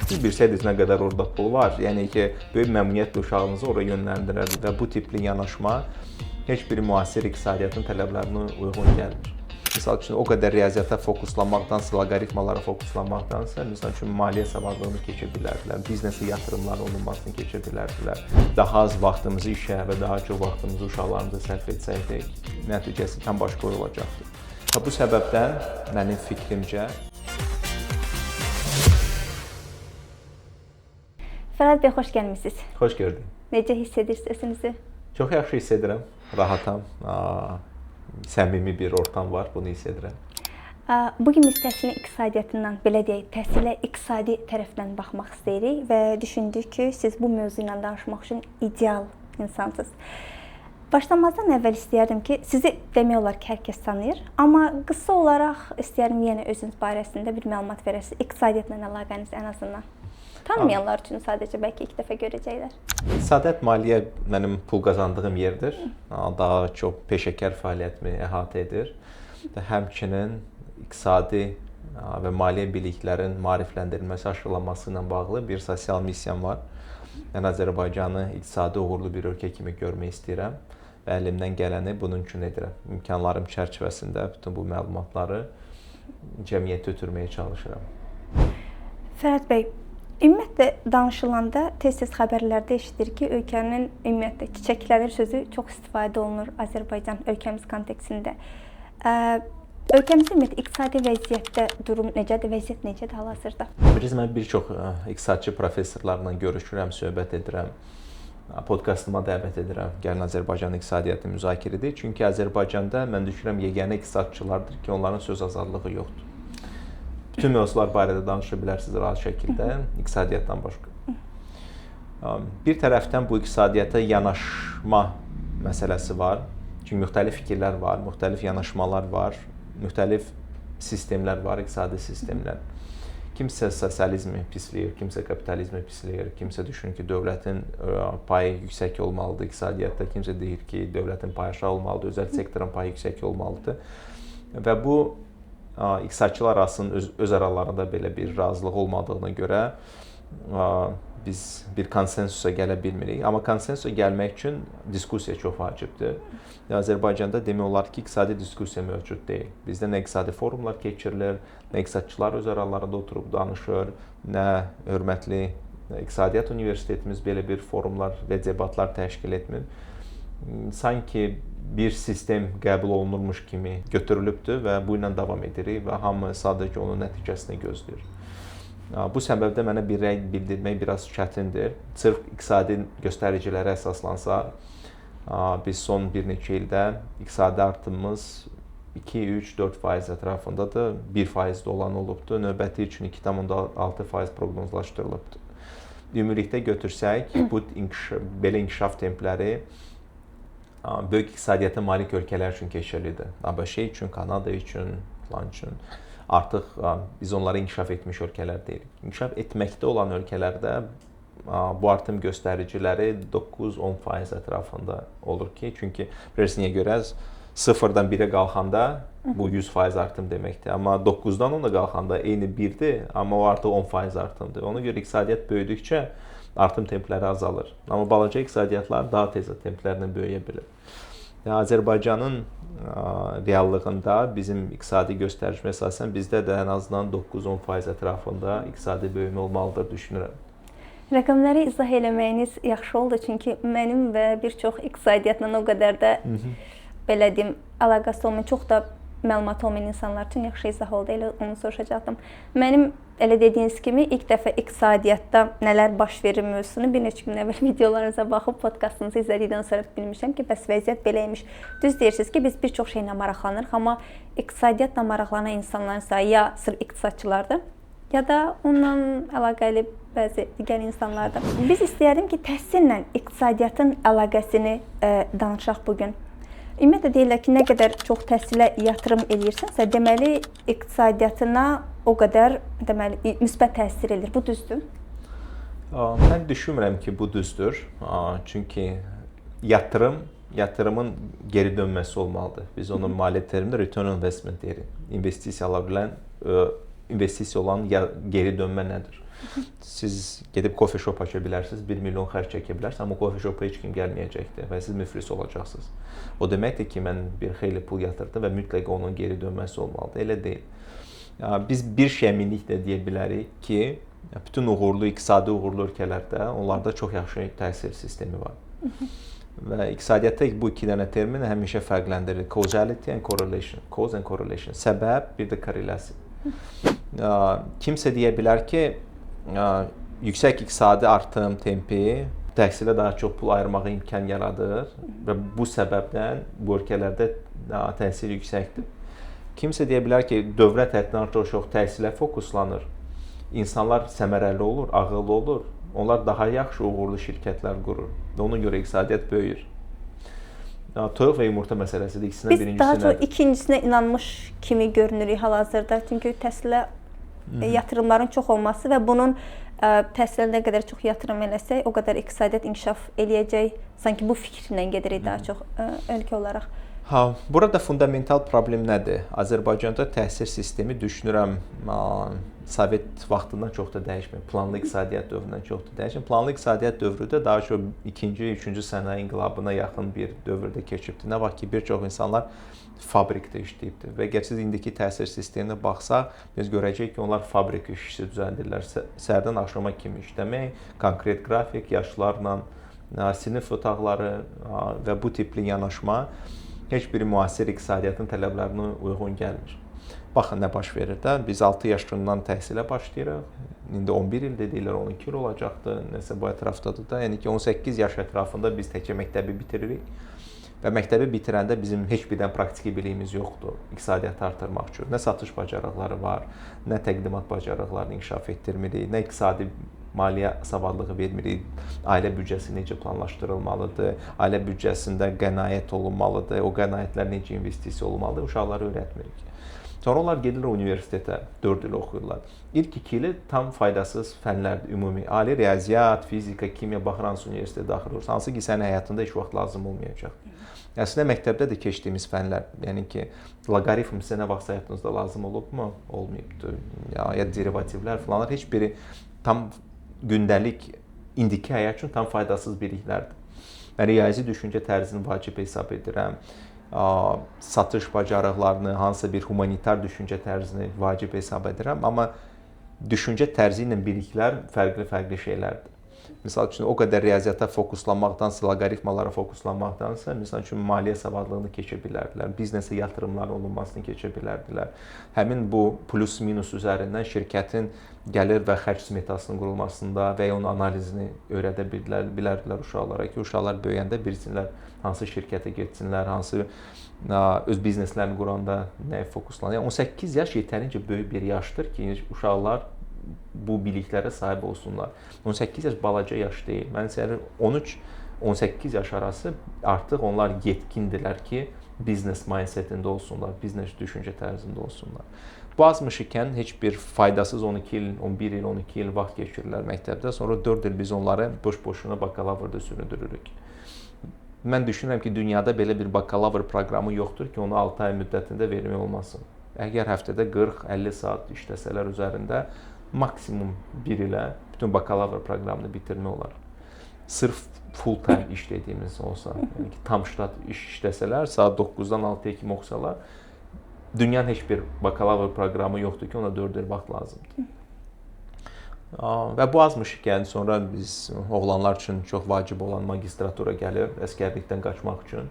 Siz bilsəydiniz nə qədər orada pul var, yəni ki, böyük məmnuniyyətlə uşağınızı ora yönləndirərdi və bu tipli yanaşma heç bir müasir iqtisadiyyatın tələblərinə uyğun gəlmir. Misal üçün, o qədər riyaziyyata fokuslanmaqdansa, loqaritmalara fokuslanmaqdansa, misal üçün, maliyyə savadlığını keçə bilərdilər, biznesə yatırımlar olunmasını keçə bilərdilər. Daha az vaxtımızı işə və daha çox vaxtımızı uşaqlarımıza sərf etsəydik, nəticəsi tam başqa olacaqdır. Bu səbəbdən mənim fikrimcə Fərhad bəy, xoş gəlmisiniz. Xoş gördük. Necə hiss edirsiniz özünüzü? Çox yaxşı hiss edirəm, rahatam, səmimi bir ortam var, bunu hiss edirəm. Bugün biz təhsilin iqtisadiyyatından, belə deyək, təhsilə iqtisadi tərəfdən baxmaq istəyirik və düşündük ki, siz bu mövzu ilə danışmaq üçün ideal insansınız. Başlamazdan əvvəl istəyərdim ki, sizi demək olar ki, hər kəs tanıyır, amma qısa olaraq istəyərdim yenə özünüz barəsində bir məlumat verəsiniz, iqtisadiyyatla əlaqəniz ən azından. Tanımayanlar üçün sadəcə bəlkə ilk dəfə görəcəklər. İqtisadiyyat maliyyə mənim pul qazandığım yerdir. Daha çox peşəkar fəaliyyətimi əhatə edir. Həmçinin iqtisadi və maliyyə biliklərin maarifləndirilməsi, aşılanması ilə bağlı bir sosial missiyam var. Mən Azərbaycanı iqtisadi uğurlu bir ölkə kimi görmək istəyirəm və əlimdən gələni bunun üçün edirəm. İmkanlarım çərçivəsində bütün bu məlumatları cəmiyyətə ötürməyə çalışıram. Fərhad bəy, ümumiyyətlə danışılanda tez-tez xəbərlərdə eşidilir ki, ölkənin ümumiyyətlə çiçəklənir sözü çox istifadə olunur Azərbaycan ölkəmiz kontekstində. Ölkəmizin ümumiyyətlə iqtisadi vəziyyətdə durum necədir, vəziyyət necədir hal-hazırda? Bilirsiniz, mən bir çox iqtisadçı professorlarla görüşürəm, söhbət edirəm. Podkastıma dəvət edirəm. Gəlin Azərbaycan iqtisadiyyatı müzakirə edək. Çünki Azərbaycanda mən düşünürəm yeganə iqtisadçılardır ki, onların söz azadlığı yoxdur. Bütün mövzular barədə danışa bilərsiniz rahat şəkildə, iqtisadiyyatdan başqa. Bir tərəfdən bu iqtisadiyyata yanaşma məsələsi var. Çünki müxtəlif fikirlər var, müxtəlif yanaşmalar var, müxtəlif sistemlər var, iqtisadi sistemlər. Kimsə sosializmi pisləyir, kimsə kapitalizmi pisləyir, kimsə düşünür ki, dövlətin payı yüksək olmalıdır iqtisadiyyatda, kimsə deyir ki, dövlətin payı aşağı olmalıdır, özəl sektorun payı yüksək olmalıdır. Və bu iqtisadçılar arasında öz aralarında belə bir razılıq olmadığına görə biz bir konsensusa gələ bilmirik. Amma konsensusa gəlmək üçün diskussiya çox vacibdir. Azərbaycanda demək olar ki, iqtisadi diskussiya mövcud deyil. Bizdə nə iqtisadi forumlar keçirilir, nə iqtisadçılar öz aralarında oturub danışır, nə hörmətli İqtisadiyyat Universitetimiz belə bir forumlar və debatlar təşkil etmir. Sanki bir sistem qəbul olunurmuş kimi götürülübdür və bu ilə davam edirik və hamı sadəcə onun nəticəsini gözləyir. Bu səbəbdə mənə bir rəy bildirmək biraz çətindir. Sırf iqtisadi göstəricilərə əsaslansa, biz son bir neçə ildə iqtisadi artımımız 2-3-4% ətrafındadır, 1% olan olubdur, növbəti üçün 2,6% proqnozlaşdırılıbdır. Ümumilikdə götürsək, bu belə inkişaf templəri böyük iqtisadiyyata malik ölkələr üçün keçərlidir. ABŞ üçün, Kanada üçün, falan üçün. Artıq biz onları inkişaf etmiş ölkələr deyilik. İnkişaf etməkdə olan ölkələrdə bu artım göstəriciləri 9-10% ətrafında olur ki, çünki niyə görə 0-dan 1-ə qalxanda bu 100% artım deməkdir. Amma 9-dan 10-a qalxanda eyni 1-dir, amma o artıq 10% artımdır. Ona görə iqtisadiyyat böyüdükcə artım templəri azalır. Amma balaca iqtisadiyyatlar daha tez templərlə böyüyə bilir. Azərbaycanın reallığında bizim iqtisadi göstəricimə əsasən bizdə də ən azından 9-10% ətrafında iqtisadi böyümə olmalıdır düşünürəm. Rəqəmləri izah eləməyiniz yaxşı oldu, çünki mənim və bir çox iqtisadiyyatla o qədər də belə deyim, əlaqəsi olmayan, çox da məlumat olmayan insanlar üçün yaxşı izah oldu, elə onu soruşacaqdım. Mənim elə dediyiniz kimi ilk dəfə iqtisadiyyatda nələr baş verir mövzusunu bir neçə gün əvvəl videolarınıza baxıb podkastınızı izlədikdən sonra bilmişəm ki, bəs vəziyyət beləymiş. Düz deyirsiniz ki, biz bir çox şeylə maraqlanırıq, amma iqtisadiyyatla maraqlanan insanların sayı ya sırf iqtisadçılardır, ya da onunla əlaqəli bəzi digər insanlardır. Biz istəyərdim ki, təhsillə iqtisadiyyatın əlaqəsini danışaq bugün. Ümumiyyətlə deyirlər ki, nə qədər çox təhsilə yatırım edirsənsə, deməli iqtisadiyyatına o qədər müsbət təsir edir. Bu düzdür? Mən düşünmürəm ki, bu düzdür. Çünki yatırımın geri dönməsi olmalıdır. Biz onun maliyyə terimində return on investment deyirik. İnvestisiya olan geri dönmə nədir? Siz gedib coffee shop aça bilərsiniz, 1 milyon xərc çəkə bilərsiniz, amma coffee shop-a heç kim gəlməyəcəkdir və siz müflis olacaqsınız. O deməkdir ki, mən bir xeyli pul yatırdım və mütləq onun geri dönməsi olmalıdır. Elə deyil. Biz bir şey əminliklə deyə bilərik ki, bütün uğurlu, iqtisadi uğurlu ölkələrdə onlarda çox yaxşı təhsil sistemi var. Və iqtisadiyyatda bu iki dənə termin həmişə fərqləndirir. Causality and correlation. Cause and correlation. Səbəb, bir də korrelyasiya. Kimsə deyə bilər ki, yüksək iqtisadi artım tempi təhsilə daha çox pul ayırmağa imkan yaradır və bu səbəbdən bu ölkələrdə təhsil yüksəkdir. Kimsə deyə bilər ki, dövlət həddindən çox təhsilə fokuslanır. İnsanlar səmərəli olur, ağıllı olur. Onlar daha yaxşı uğurlu şirkətlər qurur. Və ona görə iqtisadiyyat böyüyür. Toyuq və yumurta məsələsidir. İkisindən birincisi nədir? Biz daha çox ikincisinə inanmış kimi görünürük hal-hazırda. Çünki təhsilə yatırımların çox olması və bunun təhsilə nə qədər çox yatırım eləsək, o qədər iqtisadiyyat inkişaf eləyəcək. Sanki bu fikirlə gedirik daha çox ölkə olaraq. Burada fundamental problem nədir? Azərbaycanda təhsil sistemi düşünürəm Sovet vaxtından çox da dəyişmir. Planlı iqtisadiyyat dövründən çox da dəyişmir. Planlı iqtisadiyyat dövrü də daha çox 2-ci, 3-cü sənaye inqilabına yaxın bir dövrdə keçibdir. Nə vaxt ki, bir çox insanlar fabrikdə işləyibdir. Və əgər siz indiki təhsil sisteminə baxsaq, biz görəcəyik ki, onlar fabrik işçisi düzəldirlər. Səhərdən axşama kimi işləmək, konkret qrafik, yaşlarla, sinif otaqları və bu tipli yanaşma heç biri müasir iqtisadiyyatın tələblərinə uyğun gəlmir. Baxın nə baş verir də, biz 6 yaşından təhsilə başlayırıq. İndi 11 ildir deyirlər, 12 il olacaqdır. Nəsə bu ətrafdadır da. Yəni ki, 18 yaş ətrafında biz təkcə məktəbi bitiririk. Və məktəbi bitirəndə bizim heç birdən praktiki biliyimiz yoxdur iqtisadiyyatı artırmaq üçün. Nə satış bacarıqları var, nə təqdimat bacarıqlarını inkişaf etdirmirik, nə iqtisadi maliyyə savadlığı vermirik. Ailə büdcəsi necə planlaşdırılmalıdır, ailə büdcəsində qənaət olunmalıdır, o qənaətlər necə investisiya olunmalıdır, uşaqları öyrətmirik. Sonra onlar gedirlər universitetə, 4 il oxuyurlar. İlk 2 ili tam faydasız fənlərdir, ümumi. Ali riyaziyyat, fizika, kimya, baxır hansı universitetə daxil olursa, hansı ki, sənin həyatında heç vaxt lazım olmayacaq. Əslində məktəbdə də keçdiyimiz fənlər, yəni ki, loqaritm sizə nə vaxt həyatınızda lazım olubmu? Olmayıbdır. Ya derivativlər falanlar heç biri tam gündəlik, indiki həyat üçün tam faydasız biliklərdir. Mən riyazi düşüncə tərzini vacib hesab edirəm. Satış bacarıqlarını, hansısa bir humanitar düşüncə tərzini vacib hesab edirəm. Amma düşüncə tərzi ilə biliklər fərqli şeylərdir. Misal üçün, o qədər riyaziyyata fokuslanmaqdansa, loqaritmalara fokuslanmaqdansa, misal üçün, maliyyə savadlığını keçə bilərdilər, biznesə yatırımların olunmasını keçə bilərdilər. Həmin bu plus-minus üzərindən şirkətin gəlir və xərc smetasının qurulmasında və ya onun analizini öyrədə bilərdilər uşaqlara ki, uşaqlar böyüyəndə bilsinlər hansı şirkətə getsinlər, hansı öz bizneslərini quranda nəyə fokuslanır. Yəni, 18 yaş yetərincə böyük bir yaşdır ki, uşaqlar bu biliklərə sahib olsunlar. 18 yaş balaca yaş deyil. Mən istəyirəm 13-18 yaş arası artıq onlar yetkindirlər ki, biznes mindsetində olsunlar, biznes düşüncə tərzində olsunlar. Bu azmış ikən heç bir faydasız 12 il, 11 il, 12 il vaxt keçirirlər məktəbdə. Sonra 4 il biz onları boş-boşuna bakalavrda süründürürük. Mən düşünürəm ki, dünyada belə bir bakalavr proqramı yoxdur ki, onu 6 ay müddətində vermək olmasın. Əgər həftədə 40-50 saat işləsələr üzərində maksimum 1 ilə bütün bakalavr proqramını bitirmək olar. Sırf full time iş dediyimiz olsa, yəni ki, tam ştat iş işləsələr, saat 9-dan 6-ya kimi oxusalar, dünyanın heç bir bakalavr proqramı yoxdur ki, ona 4 il vaxt lazımdır. Və bu azmış ikən sonra biz oğlanlar üçün çox vacib olan magistratura gəlir, əskərlikdən qaçmaq üçün.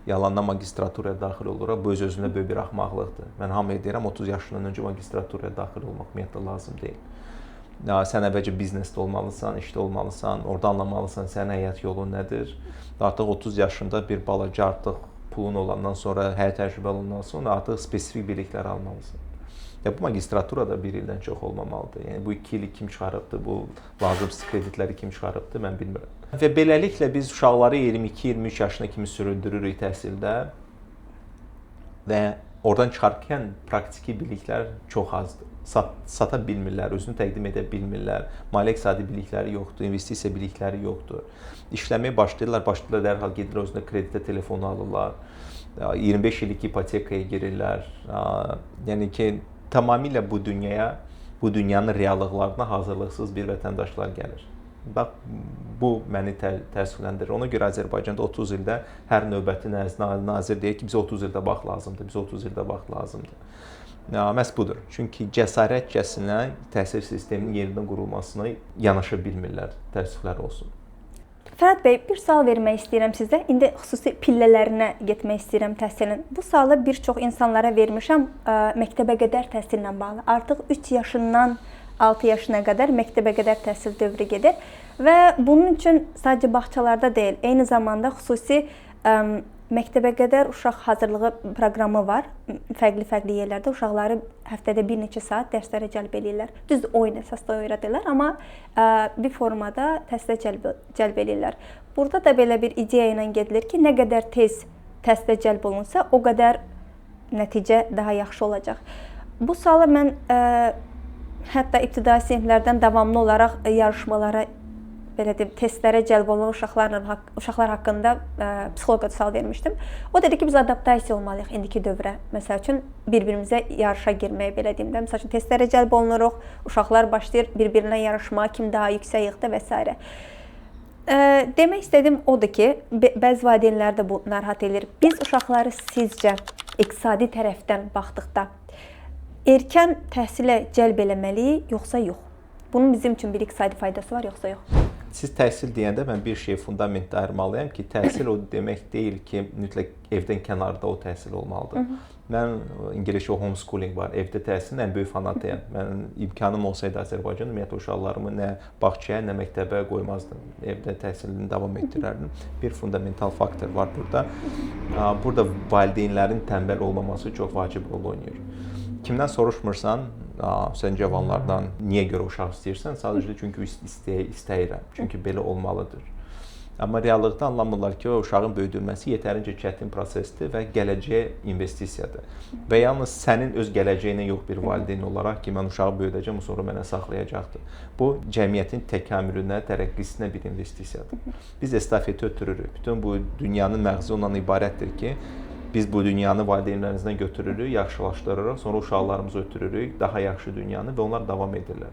Yalandan magistraturaya daxil oluruq. Bu öz-özünə böyük bir axmaqlıqdır. Mən hamıya deyirəm, 30 yaşından öncə magistraturaya daxil olmaq ümumiyyətlə lazım deyil. Sən əvvəlcə biznesdə olmalısan, işdə olmalısan, orada anlamalısan, sənin həyat yolun nədir. Artıq 30 yaşında bir balaca artıq pulun olandan sonra, həyat təcrübəli olandan sonra artıq spesifik biliklər almalısan. Bu magistratura da 1 ildən çox olmamalıdır. Yəni bu 2 ili kim çıxarıbdır, bu lazımsız kreditləri kim çıxarıbdır, mən bilmirəm. Və beləliklə biz uşaqları 22-23 yaşına kimi süründürürük təhsildə və oradan çıxarkən praktiki biliklər çox azdır. Sata bilmirlər, özünü təqdim edə bilmirlər, maliyyə iqtisadi bilikləri yoxdur, investisiya bilikləri yoxdur. İşləməyə başlayırlar dərhal gedir özünə kreditə telefonu alırlar, 25 illik ipotekaya girirlər. Yəni ki, tamamilə bu dünyaya bu dünyanın reallıqlarına hazırlıqsız bir vətəndaşlar gəlir. Bax, bu məni təəssüfləndirir. Ona görə Azərbaycanda 30 ildə hər növbəti nazir deyir ki, bizə 30 ildə bax lazımdır, bizə 30 ildə bax lazımdır. Məhz budur. Çünki cəsarətcəsinə təhsil sisteminin yenidən qurulmasına yanaşa bilmirlər, təəssüflər olsun. Fərhad bəy, bir sual vermək istəyirəm sizə. İndi xüsusi pillələrinə getmək istəyirəm təhsilin. Bu sualı bir çox insanlara vermişəm məktəbə qədər təhsillə bağlı. Artıq 3 yaşından 6 yaşına qədər məktəbə qədər təhsil dövrü gedir və bunun üçün sadəcə bağçalarda deyil, eyni zamanda xüsusi məktəbə qədər uşaq hazırlığı proqramı var. Fərqli yerlərdə uşaqları həftədə bir neçə saat dərslərə cəlb edirlər. Düzdür, oyun əsasda öyrədirlər, amma bir formada təhsilə cəlb edirlər. Burada da belə bir ideya ilə gedilir ki, nə qədər tez təhsilə cəlb olunsa, o qədər nəticə daha yaxşı olacaq. Bu sualı mən hətta ibtidai siniflərdən davamlı olaraq yarışmalara, belə deyim, testlərə cəlb olunan uşaqlar haqqında psixoloqa sual vermişdim. O dedi ki, biz adaptasiya olmalıyıq indiki dövrə. Məsəl üçün, bir-birimizə yarışa girməyə, belə deyim də. Məsəl üçün, testlərə cəlb olunuruq, uşaqlar başlayır bir-birinə yarışmağa, kim daha yüksək yığdı və s. Demək istədiyim odur ki, bəzi valideynlər də bu narahat edir. Biz uşaqları sizcə iqtisadi tərəfdən baxdıqda erkən təhsilə cəlb eləməliyik, yoxsa yox? Bunun bizim üçün bir iqtisadi faydası var, yoxsa yox? Siz təhsil deyəndə mən bir şey fundamentdə ayırmalıyam ki, təhsil o demək deyil ki, mütləq evdən kənarda o təhsil olmalıdır. Mən İngiliscə homeschooling var, evdə təhsilin ən böyük fanatıyam. Mən imkanım olsaydı Azərbaycanda ümumiyyətlə uşaqlarımı nə bağçaya, nə məktəbə qoymazdım. Evdə təhsilini davam etdirərdim. Bir fundamental faktor var burada. Burada valideynlərin tənbəl olmaması çox vacib rol oynayır. Kimdən soruşmursan, sən cavanlardan niyə görə uşaq istəyirsən? Sadəcə çünki istəyirəm. Çünki belə olmalıdır. Amma reallıqda anlamırlar ki, o uşağın böyüdülməsi yetərincə çətin prosesdir və gələcəyə investisiyadır. Və yalnız sənin öz gələcəyinə yox bir valideyn olaraq ki, mən uşağı böyüdəcəm, sonra mənə saxlayacaqdır. Bu, cəmiyyətin təkamülünə, tərəqqisinə bir investisiyadır. Biz estafeti ötürürük. Bütün bu dünyanın məğzi ondan ibarətdir ki, biz bu dünyanı valideynlərimizdən götürürük, yaxşılaşdırırıq, sonra uşaqlarımızı ötürürük, daha yaxşı dünyanı və onlar davam edirlər.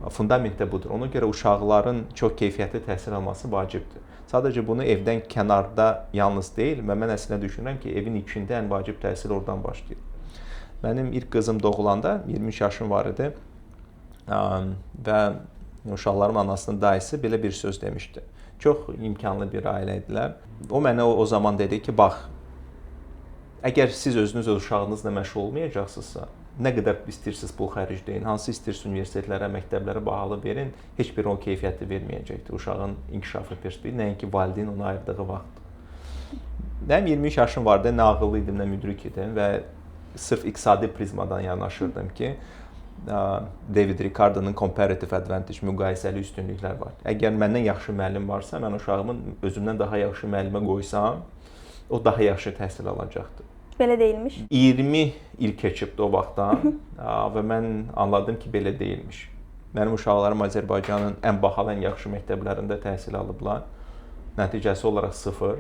Fundament də budur. Ona görə uşaqların çox keyfiyyətli təhsil alması vacibdir. Sadəcə bunu evdən kənarda yalnız deyil və mən əslində düşünürəm ki, evin içində ən vacib təhsil oradan başlayır. Mənim ilk qızım doğulanda 23 yaşım var idi və uşaqlarımın anasının dayısı belə bir söz demişdi. Çox imkanlı bir ailə idilər. O mənə o zaman dedi ki, bax, əgər siz özünüz öz uşağınızla məşğul olmayacaqsınızsa, nə qədər istəyirsiniz pul xərcləyin, hansı istəyirsiniz universitetlərə, məktəblərə bahalı verin, heç bir o keyfiyyəti verməyəcəkdir uşağın inkişafı perspektivi, nəinki valideyn ona ayırdığı vaxt. Mənim 23 yaşım vardı, nə ağıllı idim, nə müdrik idim və sırf iqtisadi prizmadan yanaşırdım ki, David Ricardo'nun comparative advantage, müqayisəli üstünlüklər var. Əgər məndən yaxşı müəllim varsa, mən uşağımı özümdən daha yaxşı müəllimə qoysam, o daha yaxşı təhsil alacaqdır. Belə deyilmiş. 20 il keçibdi o vaxtdan və mən anladım ki, belə deyilmiş. Mənim uşaqlarım Azərbaycanın ən bahalı, ən yaxşı məktəblərində təhsil alıblar. Nəticəsi olaraq 0.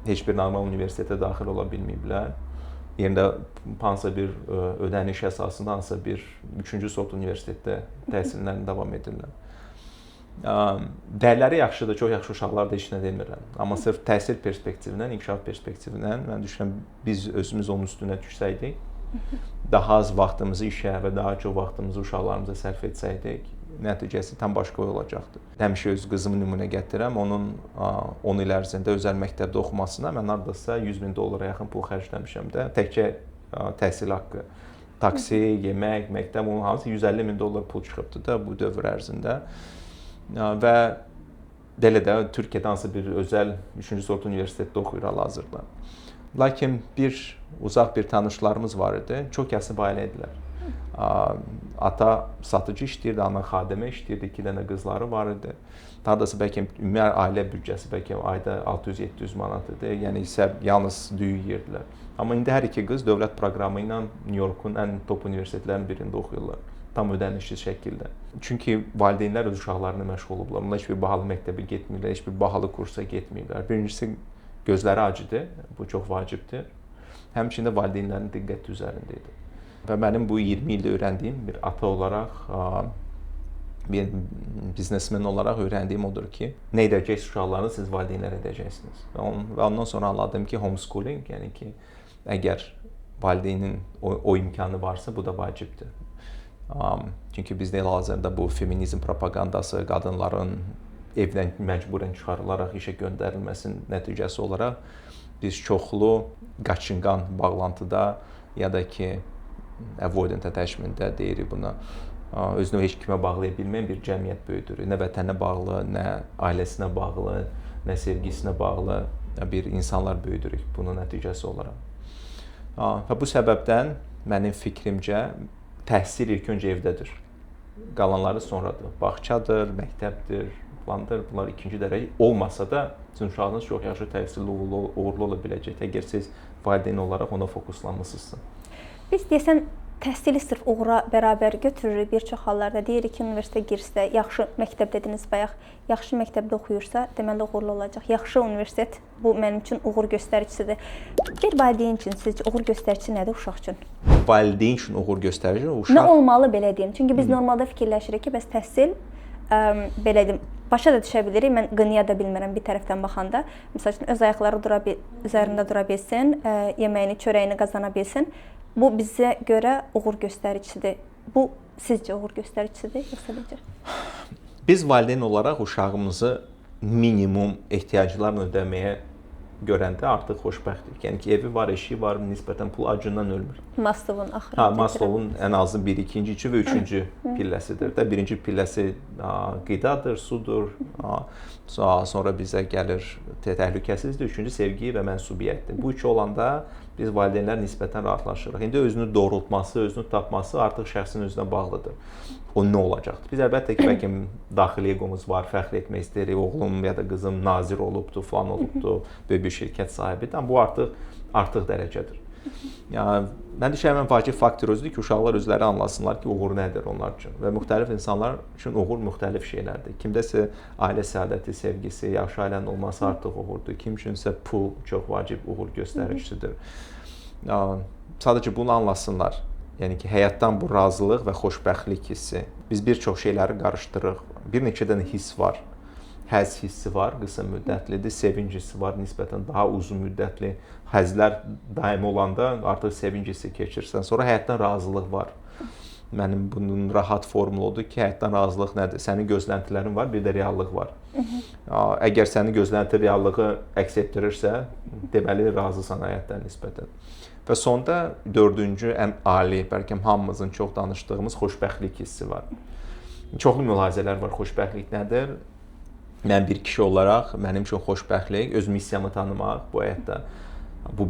Heç bir normal universitetə daxil ola bilməyiblər. Yerində hansısa bir ödəniş əsasında hansısa bir 3-cü sort universitetdə təhsillərini davam edirlər. Dəyərləri yaxşıdır, çox yaxşı uşaqlar da heç nə demirəm. Amma sırf təhsil perspektivindən, inkişaf perspektivindən mən düşünürəm, biz özümüz onun üstünə düşsəydik, daha az vaxtımızı işə və daha çox vaxtımızı uşaqlarımıza sərf etsəydik, nəticəsi tam başqa olacaqdır. Həmişə öz qızımı nümunə gətirəm, onun 10 il ərzində özəl məktəbdə oxumasına mən hardasa $100.000 yaxın pul xərcləmişəm də, təkcə təhsil haqqı. Taksi, yemək, məktəb, onun hamısı $150.000 pul çıxıbdır da bu dövr ərzində. Və belə də Türkiyədə hansı bir özəl 3-cü sort universitetdə oxuyur hal-hazırda. Lakin uzaq bir tanışlarımız var idi, çox kasıb ailə idilər. Ata satıcı işləyirdi, ana xadimə işləyirdi, 2 dənə qızları var idi. Hardasa bəlkə ümumi ailə büdcəsi bəlkə ayda 600-700 manat idi, yəni isə yalnız düyü yeyirdilər. Amma indi hər iki qız dövlət proqramı ilə New Yorkun ən top universitetlərinin birində oxuyurlar. Tam ödənişsiz şəkildə. Çünki valideynlər öz uşaqlarına məşğul olublar. Onlar heç bir bahalı məktəbə getmirlər, heç bir bahalı kursa getmirlər. Birincisi, gözləri acıdır, bu çox vacibdir. Həmçinin valideynlərin diqqəti üzərində idi. Və mənim bu 20 ildə öyrəndiyim bir ata olaraq, bir biznesmen olaraq öyrəndiyim odur ki, nə edəcəksiniz uşaqlarınızı siz valideynlər edəcəksiniz. Və ondan sonra anladım ki, homeschooling, yəni ki, əgər valideynin o imkanı varsa, bu da vacibdir. Çünki bizdə hal-hazırda bu feminizm propagandası, qadınların evdən məcburən çıxarılaraq işə göndərilməsinin nəticəsi olaraq biz çoxlu qaçınqan bağlantıda ya da ki, avoidant attachment-də deyirik buna, özünü heç kimə bağlaya bilməyən bir cəmiyyət böyüdürük. Nə vətənə bağlı, nə ailəsinə bağlı, nə sevgisinə bağlı bir insanlar böyüdürük bunun nəticəsi olaraq. Və bu səbəbdən mənim fikrimcə təhsil ilk öncə evdədir. Qalanları sonradır. Bağçadır, məktəbdir, plandır. Bunlar ikinci dərəcə olmasa da sizin uşağınız çox yaxşı təhsilli, uğurlu ola biləcək. Əgər siz valideyn olaraq ona fokuslanmısınızsa. Biz deyəsən təhsili sırf uğura bərabər götürürük. Bir çox hallarda deyirik ki, universitetə girsə, yaxşı məktəb dediniz bayaq, yaxşı məktəbdə oxuyursa, deməli uğurlu olacaq. Yaxşı universitet bu mənim üçün uğur göstəricisidir. Bir valideyn üçün sizcə uğur göstəricisi nədir uşaq üçün? Valideyn üçün uğur göstərici uşaq. Nə olmalı belə deyim? Çünki biz normalda fikirləşirik ki, bəs təhsil belə deyim, başa da düşə bilirik. Mən qınaya da bilmirəm bir tərəfdən baxanda. Məsəl üçün öz ayaqları üzərində dura bilsin, yeməyini, çörəyini qazana bilsin. Bu bizə görə uğur göstəricisidir. Bu sizcə uğur göstəricisidir yoxsa necə? Biz valideyn olaraq uşağımızı minimum ehtiyaclarını ödəməyə görəndə artıq xoşbəxtdik. Yəni ki, evi var, eşiyi var, nisbətən pul acından ölmür. Maslow'un axırı. Maslow'un ən azı 1, 2-ci və 3-cü pilləsidir də. Birinci pilləsi qidadır, sudur. Sonra bizə gəlir təhlükəsizlik, üçüncü sevgi və mənsubiyyətdir. Bu üçü olanda biz valideynlər nisbətən rahatlaşırıq. İndi özünü doğrultması, özünü tapması artıq şəxsin özünə bağlıdır. O nə olacaqdır? Biz əlbəttə ki, bəlkə daxili egomuz var, fəxr etmək istəyirik. Oğlum ya da qızım nazir olubdu, falan olubdu, böyük bir şirkət sahibidir. Amma bu artıq dərəcədir. Yəni, mən düşünürəm, vacib faktor özüdür ki, uşaqlar özləri anlasınlar ki, uğur nədir onlar üçün. Və müxtəlif insanlar üçün uğur müxtəlif şeylərdir. Kimdəsə ailə səadəti, sevgisi, yaxşı ailənin olması artıq uğurdur. Kim üçünsə pul çox vacib uğur göstəricisidir. Sadəcə bunu anlasınlar. Yəni ki, həyatdan bu razılıq və xoşbəxtlik hissi. Biz bir çox şeyləri qarışdırırıq. Bir neçə dənə hiss var. Həzz hissi var, qısa müddətlidir. Sevinc hissi var, nisbətən daha uzun müddətli. Həzlər daimi olanda artıq sevinc hissi keçirsən. Sonra həyatdan razılıq var. Mənim bunun rahat formulu odur ki, həyatdan razılıq nədir? Sənin gözləntilərin var, bir də reallıq var. Əgər sənin gözlənti reallığı əks etdirirsə, deməli razısan həyatdan nisbətən. Və sonda dördüncü, ən ali, bəlkə hamımızın çox danışdığımız xoşbəxtlik hissi var. Çoxlu mülahizələr var, xoşbəxtlik nədir? Mən bir kişi olaraq, mənim üçün xoşbəxtlik, öz missiyamı tanımaq bu həyatda. Bu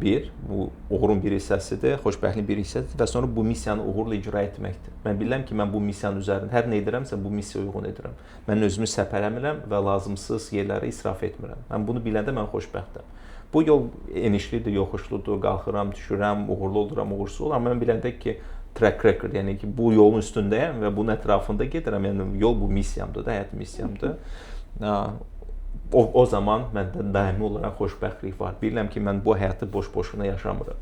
uğurun bir hissəsidir, xoşbəxtliyin bir hissəsidir və sonra bu missiyanı uğurla icra etməkdir. Mən bilirəm ki, mən bu missiyanın üzərində hər nə edirəmsə, bu missiyaya uyğun edirəm. Mən özümü səpələmirəm və lazımsız yerləri israf etmirəm. Mən bunu biləndə mən xoşbəxtəm. Bu yol enişlidir, yoxuşludur, qalxıram, düşürəm, uğurlu oluram, uğursuz oluram. Mən biləndə ki, track record, yəni ki, bu yolun üstündəyəm və bunun ətrafında gedirəm. Yəni yol bu missiyamdır da, həyat missiyamdır. O zaman məndə daimi olaraq xoşbəxtlik var. Bilirəm ki, mən bu həyatı boş-boşuna yaşamıram.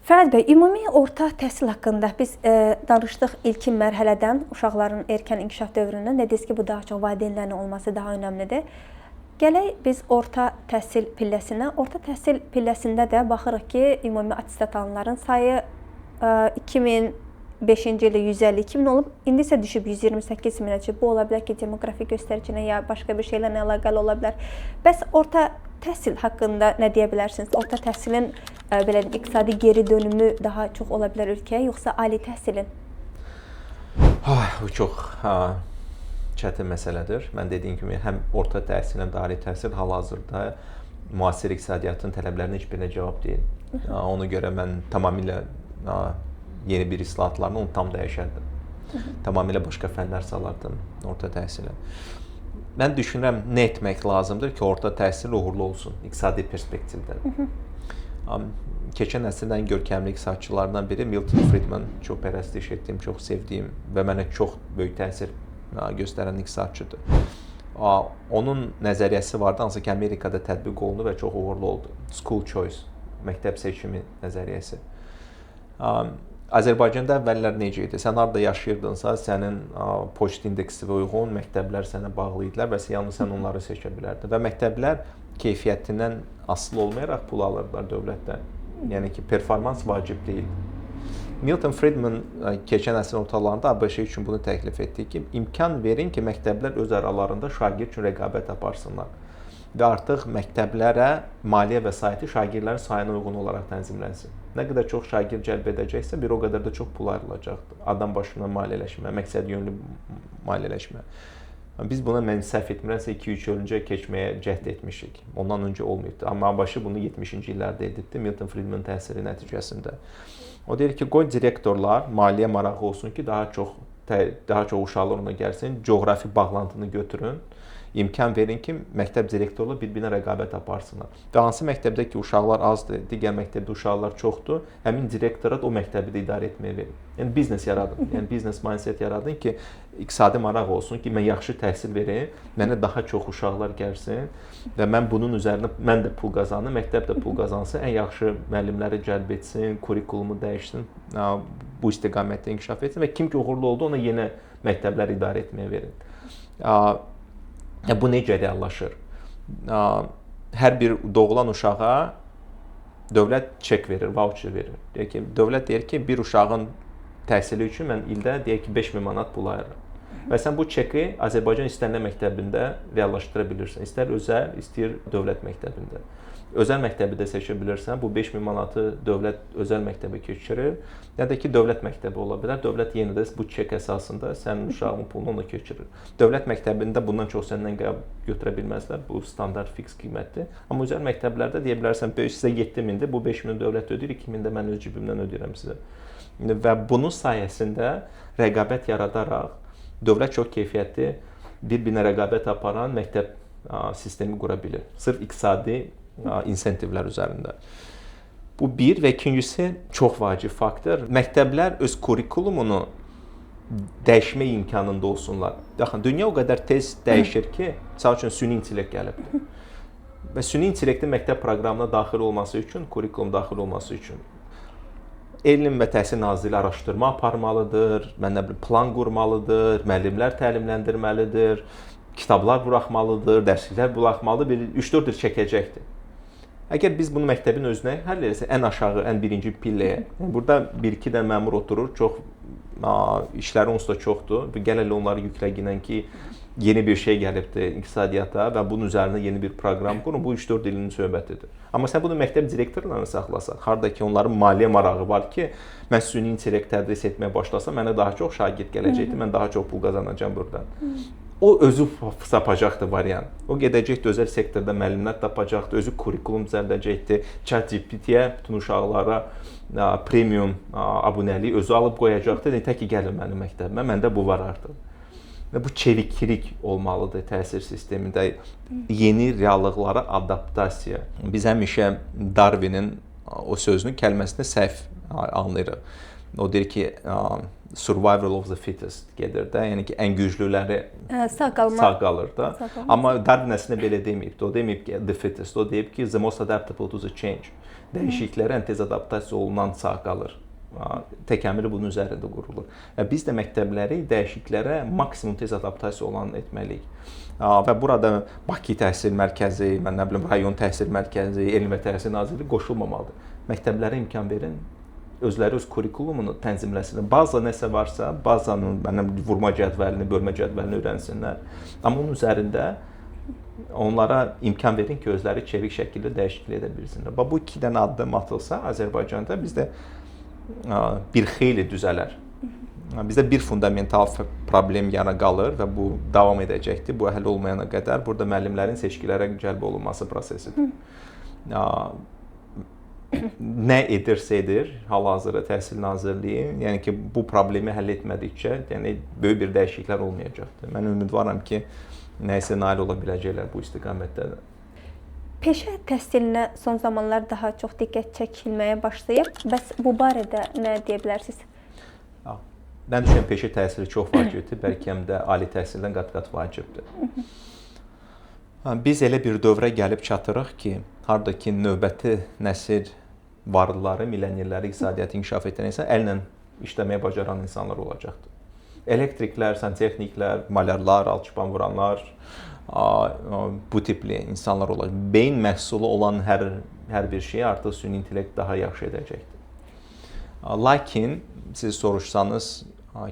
Fərəd bəy, ümumi orta təhsil haqqında biz danışdıq ilkin mərhələdən, uşaqların erkən inkişaf dövründən. Dediniz ki, bu daha çox valideynlərin olması daha önəmlidir. Gələk biz orta təhsil pilləsinə. Orta təhsil pilləsində də baxırıq ki, ümumi attestat alanların sayı 2005-ci ildə 152 min olub, indi isə düşüb 128 minə. Bu ola bilər ki, demoqrafi göstəriciylə ya başqa bir şeylərlə əlaqəli ola bilər. Bəs orta təhsil haqqında nə deyə bilərsiniz? Orta təhsilin belə iqtisadi geri dönümü daha çox ola bilər ölkəyə, yoxsa ali təhsilin? Bu çox çətin məsələdir. Mən dediyim kimi, həm orta təhsil, həm də ali təhsil hal-hazırda müasir iqtisadiyyatın tələblərinə heç birinə cavab deyil. Ona görə mən tamamilə yeni bir islahatlarla onu tam dəyişərdim. Tamamilə başqa fənlər salardım orta təhsilə. Mən düşünürəm, nə etmək lazımdır ki, orta təhsil uğurlu olsun iqtisadi perspektivdən. Keçən əsrin ən görkəmli iqtisadçılarından biri Milton Friedman, çox pərəstiş etdiyim, çox sevdiyim və mənə çox böyük təsir göstərən iqtisadçıdır. Onun nəzəriyyəsi vardı, hansı ki, Amerikada tətbiq olundu və çox uğurlu oldu. School choice, məktəb seçimi nəzəriyyəsi. Azərbaycanda əvvəllər necə idi? Sən harda yaşayırdınsa, sənin poçt indeksinə uyğun məktəblər sənə bağlı idilər və yalnız sən onları seçə bilərdin. Və məktəblər keyfiyyətindən asılı olmayaraq pul alırdılar dövlətdən. Yəni ki, performans vacib deyil. Milton Friedman keçən əsrin ortalarında ABŞ üçün bunu təklif etdi ki, imkan verin ki, məktəblər öz aralarında şagird üçün rəqabət aparsınlar. Və artıq məktəblərə maliyyə vəsaiti şagirdlərin sayına uyğun olaraq tənzimlənsin. Nə qədər çox şagird cəlb edəcəksə, bir o qədər də çox pul ayrılacaqdır. Adam başına maliyyələşmə, məqsədyönlü maliyyələşmə. Biz buna mən səhv etmirəmsə 2-3 il öncə keçməyə cəhd etmişik. Ondan öncə olmayıbdı. Amma ABŞ bunu 70-ci illərdə edibdi Milton Friedman təsiri nəticəsində. O deyir ki, qoy direktorlar maliyyə marağı olsun ki, daha çox uşaqlar ona gəlsin, coğrafi bağlantını götürün. İmkan verin ki, məktəb direktorla bir-birinə rəqabət aparsınlar. Və hansı məktəbdə ki, uşaqlar azdır, digər məktəbdə uşaqlar çoxdur, həmin direktorat o məktəbi də idarə etməyə verin. Yəni biznes yaradın, yəni biznes mindset yaradın ki, iqtisadi maraq olsun ki, mən yaxşı təhsil verim, mənə daha çox uşaqlar gəlsin və mən bunun üzərinə mən də pul qazanım, məktəb də pul qazansın, ən yaxşı müəllimləri cəlb etsin, kurikulumu dəyişsin, bu istiqamətdə inkişaf etsin və kim ki uğurlu oldu, ona yeni məktəblər idarə etməyə verin. Bu necə reallaşır? Hər bir doğulan uşağa dövlət çek verir, voucher verir. Deyir ki, dövlət deyir ki, bir uşağın təhsili üçün mən ildə deyək ki, 5000 manat pul ayırıram. Və sən bu çeki Azərbaycan istənilən məktəbində reallaşdıra bilirsən. İstər özəl, istər dövlət məktəbində. Özəl məktəbi də seçə bilirsən. Bu 5000 manatı dövlət özəl məktəbə keçirir. Ya da ki, dövlət məktəbi ola bilər. Dövlət yenə də bu çek əsasında sənin uşağın pulunu ona keçirir. Dövlət məktəbində bundan çox səndən götürə bilməzlər. Bu standart fiks qiymətdir. Amma özəl məktəblərdə deyə bilərsən, sizə 7000-dir, bu 5000-i dövlət ödəyir, 2000-i də mən öz cibimdən ödəyirəm sizə. Və bunun sayəsində rəqabət yaradaraq dövlət çox keyfiyyətli, bir-birinə rəqabət aparan məktəb sistemi qura bilir. Sırf iqtisadi insentivlər üzərində. Bu bir və ikincisi çox vacib faktor. Məktəblər öz kurikulumunu dəyişmə imkanında olsunlar. Baxın, dünya o qədər tez dəyişir ki, məsəl üçün süni intellekt gəlibdir. Və süni intellektin məktəb proqramına daxil olması üçün, kurikulum daxil olması üçün Elm və Təhsil Nazirliyi araşdırma aparmalıdır, plan qurmalıdır, müəllimlər təlimləndirməlidir, kitablar buraxmalıdır, dərsliklər buraxmalıdır, 3-4 il çəkəcəkdir. Əgər biz bunu məktəbin özünə həll etsək, ən aşağı, ən birinci pilləyə, burada 1-2 də məmur oturur, çox işləri onsuz da çoxdur. Gəl elə onları yükləginən ki, yeni bir şey gəlibdir iqtisadiyyata və bunun üzərində yeni bir proqram qurun, bu 3-4 ilin söhbətidir. Amma sən bunu məktəb direktorlarına saxlasaq, harda ki, onların maliyyə marağı var ki, mən süni intellekt tədris etməyə başlasam, mənə daha çox şagird gələcəkdir, mən daha çox pul qazanacağam buradan. O özü sapacaqdır variant. O gedəcəkdir, özəl sektorda müəllimlər tapacaqdır, özü kurikulum düzəldəcəkdir, ChatGPT-yə bütün uşaqlara premium abunəliyi özü alıb qoyacaqdır, tək ki, gəlin mənim məktəbimə, məndə bu var artıq. Və bu çeviklik olmalıdır təhsil sistemində, yeni reallıqlara adaptasiya. Biz həmişə Darwinin o sözünü, kəlməsini səhv anlayırıq. O deyir ki, survival of the fittest gedir də, yəni ki, ən güclüləri sağ qalır da. Amma Darwin əslində belə deməyibdir. O deməyib ki, the fittest, o deyib ki, the most adaptable to the change. Dəyişikliklərə ən tez adaptasiya olunan sağ qalır. Təkamülü bunun üzərində qurulur. Biz də məktəbləri dəyişikliklərə maksimum tez adaptasiya olan etməliyik. Və burada Bakı Təhsil Mərkəzi, rayon təhsil mərkəzi, Elm və Təhsil Nazirliyi qoşulmamalıdır. Məktəblərə imkan verin, özləri öz kurikulumunu tənzimləsinlər. Baza nəsə varsa, bazanın vurma cədvəlini, bölmə cədvəlini öyrənsinlər. Amma onun üzərində onlara imkan verin ki, özləri çevik şəkildə dəyişiklik edə bilsinlər. Bu iki dənə addım atılsa Azərbaycanda bizdə bir xeyli düzələr. Bizdə bir fundamental problem yana qalır və bu davam edəcəkdir. Bu həll olmayana qədər burada müəllimlərin seçkilərə cəlb olunması prosesidir. Nə edirsə edir, hal-hazırda Təhsil Nazirliyi, yəni ki, bu problemi həll etmədikcə, yəni böyük bir dəyişikliklər olmayacaqdır. Mən ümidvaram ki, nəyisə nail ola biləcəklər bu istiqamətdə də. Peşə təhsilinə son zamanlar daha çox diqqət çəkilməyə başlayır. Bəs bu barədə nə deyə bilərsiniz? Mən düşünürəm, peşə təhsili çox vacibdir, bəlkə həm də ali təhsildən qat-qat vacibdir. Biz elə bir dövrə gəlib çatırıq ki, hardakı növbəti nəsil varlıları, milleniyerləri iqtisadiyyatı inkişaf edən insan əllə işləməyi bacaran insanlar olacaqdı. Elektriklər, santexniklər, malyarlar, alçıpan vuranlar, bu tipli insanlar olacaq. Beyin məhsulu olan hər bir şeyi artıq süni intellekt daha yaxşı edəcəkdir. Lakin siz soruşsanız,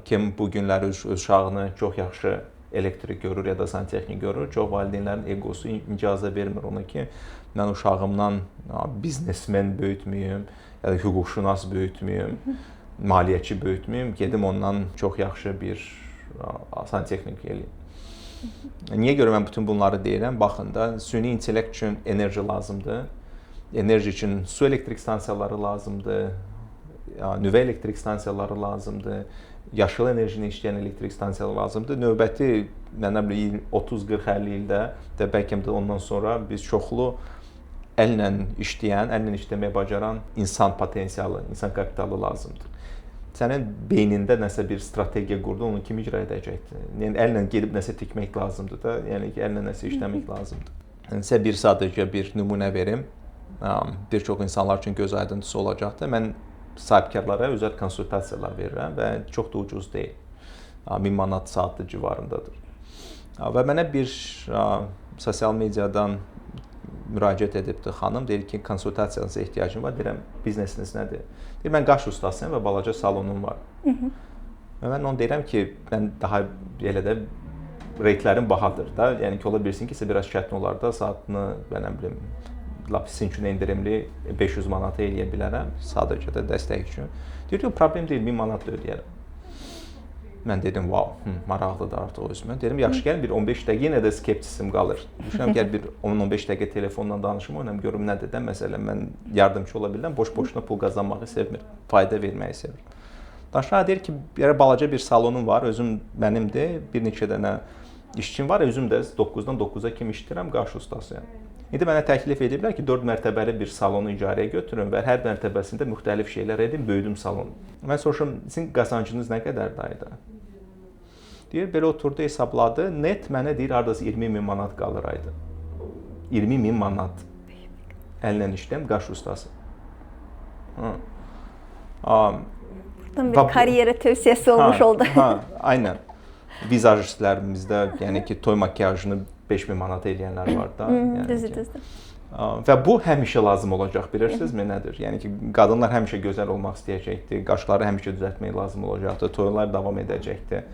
kim bu günləri öz uşağını çox yaxşı elektrik görür ya da santexnik görür, çox valideynlərin egosu icazə vermir ona ki, mən uşağımdan biznesmen böyütməyim, ya da hüquqşünas böyütməyim, maliyyəçi böyütməyim, gedim ondan çox yaxşı bir santexnik eləyim. Niyə görə mən bütün bunları deyirəm? Baxın da, süni intellekt üçün enerji lazımdır. Enerji üçün su elektrik stansiyaları lazımdır, nüvə elektrik stansiyaları lazımdır, yaşıl enerjini işləyən elektrik stansiyaları lazımdır. Növbəti, mən 30, 40, 50 ildə və bəlkə də ondan sonra biz çoxlu əllə işləyən, əllə işləməyə bacaran insan potensialı, insan kapitalı lazımdır. Sənin beynində nəsə bir strategiya qurdu, onu kim icra edəcəkdir? Yəni, əllə gedib nəsə tikmək lazımdır da, yəni ki, əllə nəsə işləmək lazımdır. Sizə sadəcə bir nümunə verim. Bir çox insanlar üçün göz aydıntısı olacaqdır. Mən sahibkarlara özəl konsultasiyalar verirəm və çox da ucuz deyil. 1000 manat saatlı civarındadır. Və mənə bir sosial mediadan müraciət edibdi xanım, deyir ki, konsultasiyanıza ehtiyacım var. Deyirəm, biznesiniz nədir? Deyir, mən qaş ustasıyam və balaca salonum var. Və mən ona deyirəm ki, mən daha elə də reytlərim bahadır da. Yəni ki, ola bilsin ki, sizə biraz çətin olar da, saatını, mən bilim, sizin üçün endirimli 500 manata eləyə bilərəm, sadəcə də dəstək üçün. Deyir ki, problem deyil, 1000 manat da ödəyərəm. Mən dedim, wow, maraqlıdır artıq özümə. Dedim, yaxşı, gəlin bir 15 dəqiqə, yenə də skeptisim qalır. Düşünürəm, gəl bir 10-15 dəqiqə telefonla danışım, oynam, görüm nədir də, məsələn, mən yardımcı ola bilirəm, boş-boşuna pul qazanmağı sevmir, fayda verməyi sevir. Danışan deyir ki, balaca bir salonum var, özüm mənimdir, bir neçə dənə işçim var, özüm də 9-dan 9-a kimi işləyirəm, qaş ustasıyam. İndi mənə təklif ediblər ki, 4 mərtəbəli bir salonu icarəyə götürün və hər mərtəbəsində müxtəlif şeylər edin, böyüdüm salonu. Mən soruşum, sizin qazancınız nə qədərdir ayda? Deyir, belə oturdu, hesabladı, net mənə deyir, hardasa 20.000 manat qalır ayda. 20.000 manat. Əllə işləyəm, qaş ustası. Buradan bir karyera tövsiyəsi olmuş oldu. Aynen. Vizajistlərimizdə, yəni ki, toy makiyajını 5000 manat eləyənlər var da. Düzdür. Və bu həmişə lazım olacaq, bilirsinizmi nədir? Yəni ki, qadınlar həmişə gözəl olmaq istəyəcəkdir, qaşları həmişə düzəltmək lazım olacaqdır, toylar davam edəcəkdir.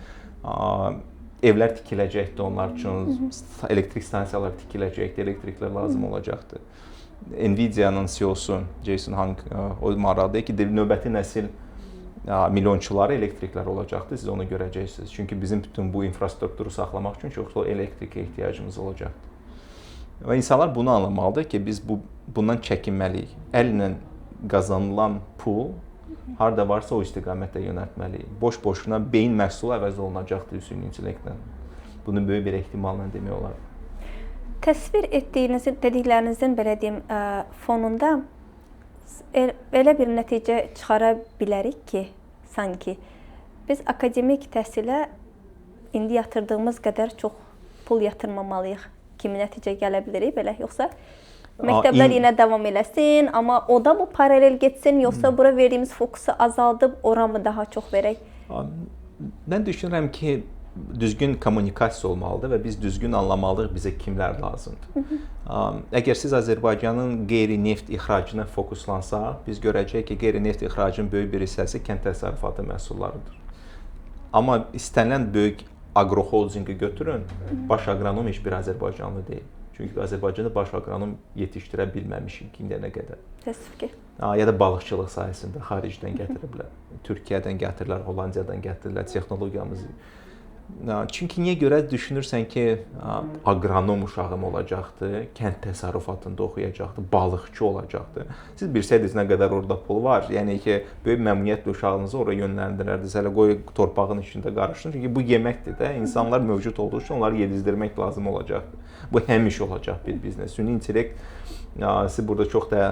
Evlər tikiləcəkdir onlar üçün, elektrik stansiyalar tikiləcəkdir, elektriklər lazım olacaqdır. Nvidia-nın CEO-su Jason Hung o maraqdır ki, növbəti nəsil milyonçuları elektriklər olacaqdır, siz onu görəcəksiniz. Çünki bizim bütün bu infrastrukturu saxlamaq üçün çoxlu elektrikə ehtiyacımız olacaqdır. Və insanlar bunu anlamalıdır ki, biz bundan çəkinməliyik. Əllə qazanılan pul harada varsa o istiqamətdə yönəltməliyik. Boş-boşuna beyin məhsulu əvəz olunacaqdır süni intellektlə. Bunu böyük bir ehtimalla demək olar. Təsvir dediklərinizin belə deyim fonunda elə bir nəticə çıxara bilərik ki, sanki biz akademik təhsilə indi yatırdığımız qədər çox pul yatırmamalıyıq kimi nəticə gələ bilərik belə, yoxsa məktəblər yenə davam eləsin, amma o da bu paralel getsin, yoxsa bura verdiyimiz fokusu azaldıb ora mı daha çox verək? Mən düşünürəm ki, düzgün kommunikasiya olmalıdır və biz düzgün anlamalıyıq bizə kimlər lazımdır. Əgər siz Azərbaycanın qeyri-neft ixracına fokuslansaq, biz görəcəyik ki, qeyri-neft ixracının böyük bir hissəsi kənd təsərrüfatı məhsullarıdır. Amma istənilən böyük agroholdinqi götürün, baş aqronom heç bir Azərbaycanlı deyil. Çünki Azərbaycanda baş aqronom yetişdirə bilməmişik indiyənə qədər. Təəssüf ki. Ya da balıqçılıq sahəsində xaricdən gətiriblər. Türkiyədən gətirirlər, Hollandiyadan gətirirlər, texnologiyamızı. Çünki niyə görə düşünürsən ki, aqronom uşağım olacaqdır, kənd təsərrüfatında oxuyacaqdır, balıqçı olacaqdır. Siz bilsəydiniz nə qədər orada pul var, yəni ki, böyük məmnuniyyətlə uşağınızı oraya yönləndirərdiniz, hələ qoy torpağın içində qarışsın. Çünki bu yeməkdir də, insanlar mövcud olduğu üçün onları yedizdirmək lazım olacaqdır. Bu həmişə olacaq bir biznes. Süni intellekt sizi burada çox da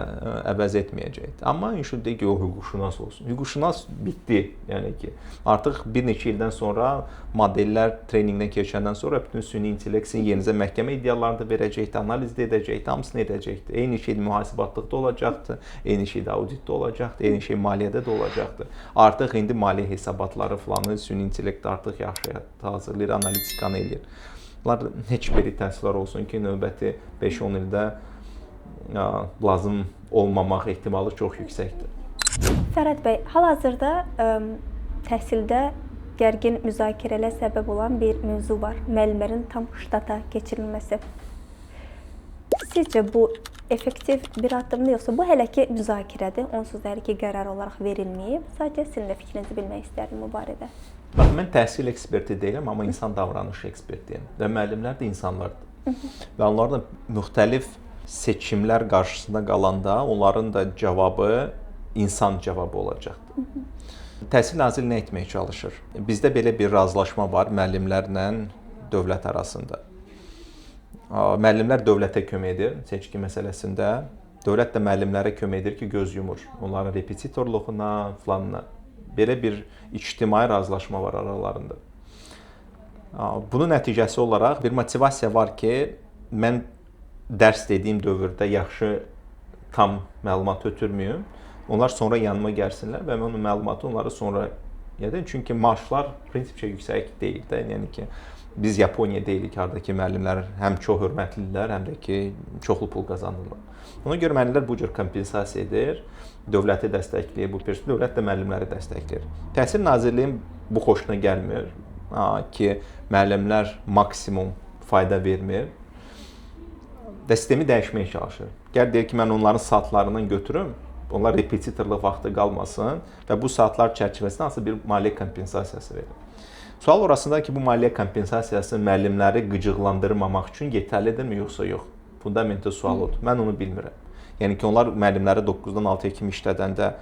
əvəz etməyəcəkdir. Amma inşallah deyək ki, o hüquqşünas olsun. Hüquqşünas bitdi, yəni ki, artıq bir neçə ildən sonra maddə modellər treninqdən keçəndən sonra bütün süni intellekt sizin yerinizə məhkəmə iddialarını da verəcəkdir, analiz də edəcəkdir, hamısını edəcəkdir. Eyni şey mühasibatlıqda olacaqdır, eyni şey də auditdə olacaqdır, eyni şey maliyyədə də olacaqdır. Artıq indi maliyyə hesabatları falanı süni intellekt artıq yaxşı hazırlayır, analitikanı eləyir. Bunlar heç bir təəssüflər olsun ki, növbəti 5-10 ildə lazım olmamaq ehtimalı çox yüksəkdir. Fərhad bəy, hal-hazırda təhsildə gərgin müzakirələrə səbəb olan bir mövzu var. Müəllimlərin tam ştata keçirilməsi. Sizcə bu effektiv bir addımdır, yoxsa bu hələ ki müzakirədir, onsuz da hələ ki qərar olaraq verilməyib? Sadəcə sizin də fikrinizi bilmək istərdim bu barədə. Bax, mən təhsil eksperti deyiləm, amma insan davranışı ekspertiyəm. Və müəllimlər də insanlardır. Və onların da müxtəlif seçimlər qarşısında qalanda onların da cavabı insan cavabı olacaqdır. Təhsil Naziri nə etməyə çalışır? Bizdə belə bir razılaşma var müəllimlərlə dövlət arasında. Müəllimlər dövlətə kömək edir seçki məsələsində. Dövlət də müəllimlərə kömək edir ki, göz yumur. Onların repetitorluğuna, falanına. Belə bir ictimai razılaşma var aralarında. Bunun nəticəsi olaraq bir motivasiya var ki, mən dərs dediyim dövrdə yaxşı tam məlumat ötürməyim. Onlar sonra yanıma gəlsinlər və mən o məlumatı onlara sonra yedim. Çünki maaşlar prinsipcə yüksək deyil də. Yəni ki, biz Yaponiya deyilik, hardakı müəllimlər həm çox hörmətlidirlər, həm də ki, çoxlu pul qazanırlar. Ona görə müəllimlər bu cür kompensasiya edir, dövləti dəstəkləyir, bu perspektivdə dövlət də müəllimləri dəstəkləyir. Təhsil Nazirliyinin bu xoşuna gəlmir ki, müəllimlər maksimum fayda vermir. Sistemi dəyişməyə çalışır. Gəl deyir ki, mən onların saatlarından götürüm, onlar repetitorluq vaxtı qalmasın və bu saatlar çərçivəsində hansı bir maliyyə kompensasiyası verir. Sual orasındadır ki, bu maliyyə kompensasiyası müəllimləri qıcıqlandırmamaq üçün yetərlidirmi, yoxsa yox? Fundamental sual odur. Mən onu bilmirəm. Yəni ki, onlar müəllimləri 9-dan 6-ya kimi işlədəndə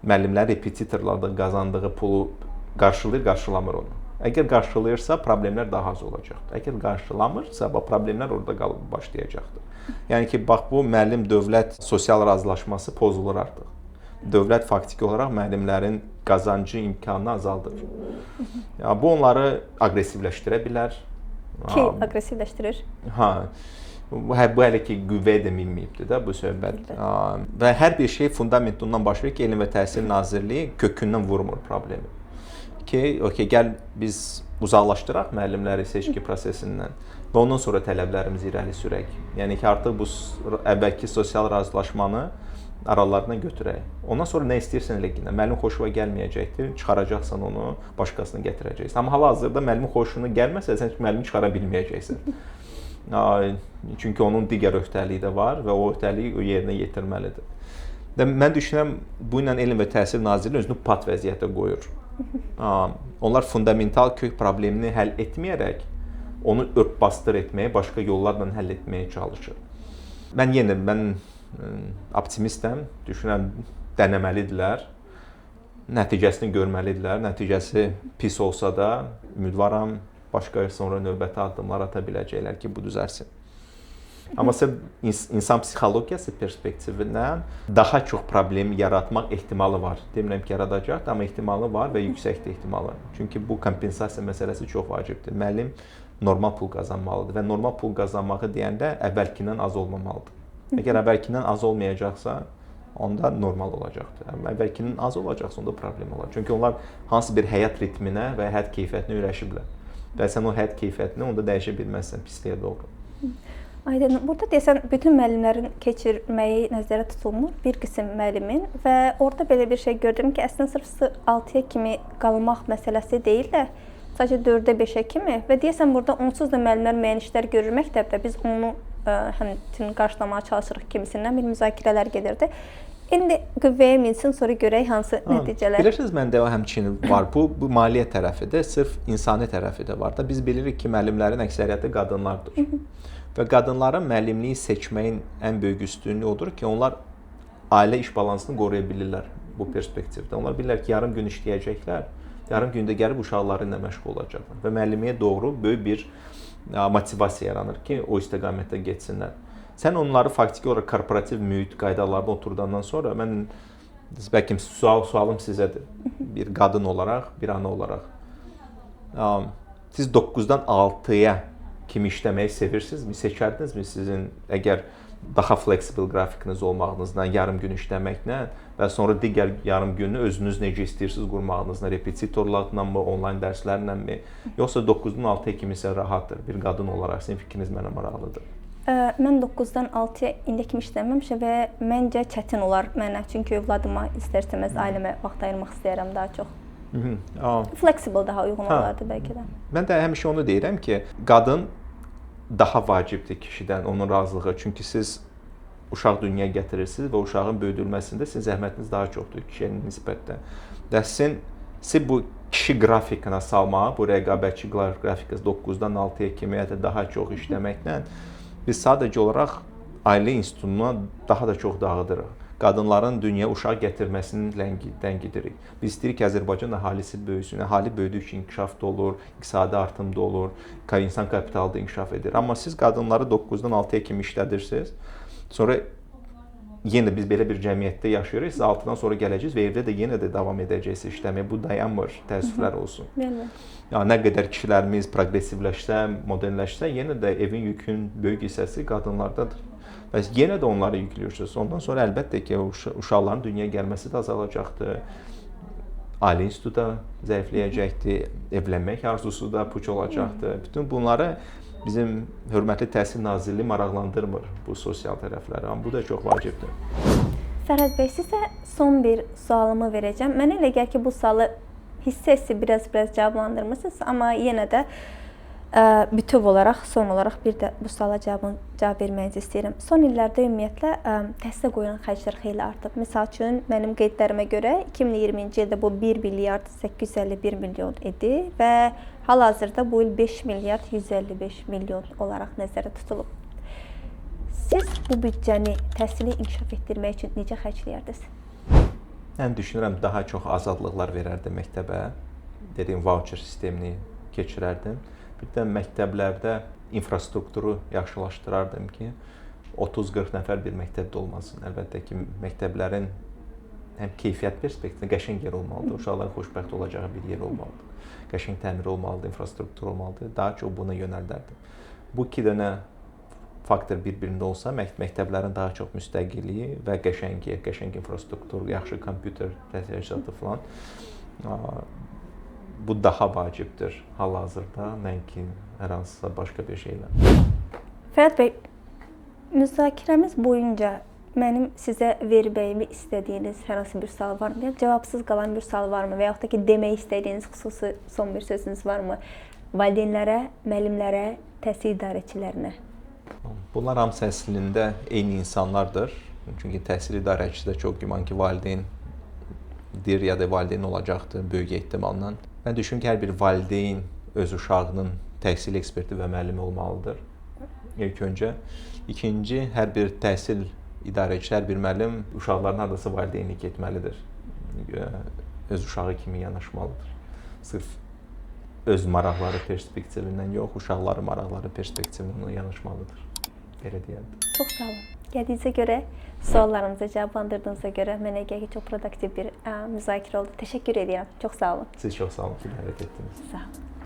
müəllimlər repetitorlarda qazandığı pulu qarşılayır, qarşılamır onu. Əgər qarşılayırsa, problemlər daha az olacaqdır. Əgər qarşılamırsa, problemlər orada qalıb başlayacaqdır. Yəni ki, bax, bu müəllim-dövlət sosial razılaşması pozulur artıq. Dövlət faktiki olaraq müəllimlərin qazancı imkanını azaldır. Bu onları aqressivləşdirə bilər. Ki, aqressivləşdirir? Bu hələ ki, qüvvəyə də minməyibdir də bu söhbət. Və hər bir şey fundamentundan baş verir ki, Elm və Təhsil Nazirliyi kökündən vurmur problemi. Ki, gəl biz uzaqlaşdıraq müəllimləri seçki prosesindən və ondan sonra tələblərimizi irəli sürək. Yəni ki, artıq bu əvvəlki sosial razılaşmanı aralarına götürək. Ondan sonra nə istəyirsən elə ki, müəllim xoşuna gəlməyəcəkdir, çıxaracaqsan onu, başqasını gətirəcəksən. Amma hal-hazırda müəllimin xoşuna gəlməsə, sən müəllimi çıxara bilməyəcəksən. Çünki onun digər öhdəliyi də var və o öhdəliyi yerinə yetirməlidir. Mən düşünürəm, bu ilə Elm və Təhsil Nazirliyi özünü pat vəziyyətə qoyur. Onlar fundamental kök problemini həll etməyərək, onu örtbasdır etməyə, başqa yollarla həll etməyə çalışır. Mən optimistəm, düşünürəm, dənəməlidirlər, nəticəsini görməlidirlər, nəticəsi pis olsa da ümidvaram, başqa sonra növbəti addımlar ata biləcəklər ki, bu düzəlsin. Amma insan psixologiyası perspektivindən daha çox problem yaratmaq ehtimalı var. Demirəm ki, yaradacaq, amma ehtimalı var və yüksəkdir ehtimalı. Çünki bu kompensasiya məsələsi çox vacibdir. Müəllim normal pul qazanmalıdır və normal pul qazanmağı deyəndə əvvəlkindən az olmamalıdır. Əgər əvvəlkindən az olmayacaqsa, onda normal olacaqdır. Əvvəlkindən az olacaqsa, onda problem olacaq. Çünki onlar hansı bir həyat ritminə və həyat keyfiyyətinə öyrəşiblər. Və sən o həyat keyfiyyətini onda dəyişə bilməzsən, pisliyə doğru. Aydın, burada deyəsən, bütün müəllimlərin keçirməyi nəzərə tutulmur, bir qism müəllimin və orada belə bir şey gördüm ki, əslində sırf 6-ya kimi qalmaq məsələsi deyil də, sadəcə 4-ə 5-ə kimi və deyəsən, burada onsuz da müəllimlər müəyyən işlər görür məktəbdə, biz onu həmçinin qarşılamağa çalışırıq kimisindən, bir müzakirələr gedirdi. İndi qüvvəyə minsin, sonra görək hansı nəticələr. Bilirsiniz, məndə o həmçinin var. Bu maliyyə tərəfi də, sırf insani tərəfi də var da. Biz bilirik ki, müəllimlərin əksəriyyəti qadınlardır. Və qadınların müəllimliyi seçməyin ən böyük üstünlüyü odur ki, onlar ailə iş balansını qoruya bilirlər bu perspektivdə. Onlar bilirlər ki, yarım gün işləyəcəklər, yarım gündə gəlib uşaqları ilə məşğul olacaqlar və müəllimliyə doğru böyük bir motivasiya yaranır ki, o istiqamətdə getsinlər. Sən onları faktiki olaraq korporativ mühit qaydalarına oturdandan sonra mən bəlkə sualım sizədir. Bir qadın olaraq, bir ana olaraq. Siz 9-dan 6-ya kimi işləməyi sevirsinizmi? Seçərdinizmi sizin əgər daha flexible qrafikiniz olmağınızla, yarım gün işləməklə və sonra digər yarım günü özünüz necə istəyirsiniz qurmağınızla, repetitorlarla, onlayn dərslərləmi, yoxsa 9-dan 6-ya kimi isə rahatdır? Bir qadın olaraq sizin fikriniz mənə maraqlıdır. Mən 9-dan 6-ya indi kimi işləməmişəm və məncə çətin olar mənə. Çünki övladıma istər-istəməz ailəmə vaxt ayırmaq istəyirəm daha çox. Flexible daha uyğun olardı bəlkə də. Mən də həmişə onu deyirəm ki, qadın daha vacibdir kişidən, onun razılığı. Çünki siz uşaq dünyaya gətirirsiniz və uşağın böyüdülməsində sizin zəhmətiniz daha çoxdur kişiyə nisbətdə. Və siz bu kişi qrafikına salmağı, bu rəqabətçi qrafikası 9-dan 6-ya kimi ya da daha çox işləməklə biz sadəcə olaraq ailə institutuna daha da çox dağıdırıq. Qadınların dünyaya uşaq gətirməsini ləngidirik. Biz istəyirik ki, Azərbaycan əhalisi böyüsün. Əhali böyüdükcə inkişaf da olur, iqtisadi artım da olur, insan kapitalı da inkişaf edir. Amma siz qadınları 9-dan 6-ya kimi işlədirsiniz. Sonra yenə biz belə bir cəmiyyətdə yaşayırıq. Siz 6-dan sonra gələcəksiniz və evdə də yenə də davam edəcəksiniz işləməyə. Bu dayanmır. Təəssüflər olsun. Yəni nə qədər kişilərimiz progressivləşsə, modernləşsə, yenə də evin yükün böyük hissəsi qadınlardadır. Və yenə də onları yüklüyorsunuz. Ondan sonra əlbəttə ki, uşaqların dünyaya gəlməsi də azalacaqdır. Ailə institutu da zəifləyəcəkdir. Evlənmək arzusu da puç olacaqdır. Bütün bunları bizim hörmətli Təhsil Nazirliyi maraqlandırmır bu sosial tərəfləri. Amma bu da çox vacibdir. Fərhad bəy, sizə son bir sualımı verəcəm. Mənə elə gəlir ki, bu sualı hissə-hissə biraz cavablandırmısınız, amma yenə də bütöv olaraq, son olaraq bir də bu suala cavab verməyinizi istəyirəm. Son illərdə ümumiyyətlə təhsilə qoyulan xərclər xeyli artıb. Misal üçün, mənim qeydlərimə görə 2020-ci ildə bu 1 milyard 851 milyon idi və hal-hazırda bu il 5 milyard 155 milyon olaraq nəzərdə tutulub. Siz bu büdcəni təhsili inkişaf etdirmək üçün necə xərcləyərdiniz? Mən düşünürəm, daha çox azadlıqlar verərdim məktəbə. Dediyim voucher sistemini keçirərdim. Bir də məktəblərdə infrastrukturu yaxşılaşdırardım ki, 30-40 nəfər bir məktəbdə olmasın. Əlbəttə ki, məktəblərin həm keyfiyyət perspektivində qəşəng yer olmalıdır, uşaqların xoşbəxt olacağı bir yer olmalıdır. Qəşəng təmir olmalıdır, infrastruktur olmalıdır. Daha çox buna yönəldərdim. Bu iki dənə faktor bir-birində olsa, məktəblərin daha çox müstəqilliyi və qəşəng yer, qəşəng infrastruktur, yaxşı kompüter təchizatı falan bu daha vacibdir hal-hazırda, nəinki hər hansısa başqa bir şeylə. Fərhad bəy, müzakirəmiz boyunca mənim sizə verməyimi istədiyiniz hər hansı bir sual varmı? Yəni, cavabsız qalan bir sual varmı? Və yaxud da ki, demək istədiyiniz xüsusi son bir sözünüz varmı? Valideynlərə, müəllimlərə, təhsil idarəçilərinə. Bunlar hamısı əslində eyni insanlardır. Çünki təhsil idarəçisi də çox güman ki, valideyndir ya da valideyn olacaqdır böyük ehtimalla. Mən düşünürəm ki, hər bir valideyn öz uşağının təhsil eksperti və müəllimi olmalıdır. İlk öncə. İkinci, hər bir təhsil idarəçisi, hər bir müəllim uşaqların hardasa valideynlik etməlidir. Öz uşağı kimi yanaşmalıdır. Sırf öz maraqları perspektivindən yox, uşaqların maraqları perspektivindən yanaşmalıdır. Belə deyərdim. Çox sağ olun. Gəldiyinizə görə, suallarımıza cavablandırdığınıza görə mənə gəlir ki, çox produktiv bir müzakirə oldu. Təşəkkür edirəm. Çox sağ olun. Siz çox sağ olun ki, dəvət etdiniz. Sağ olun.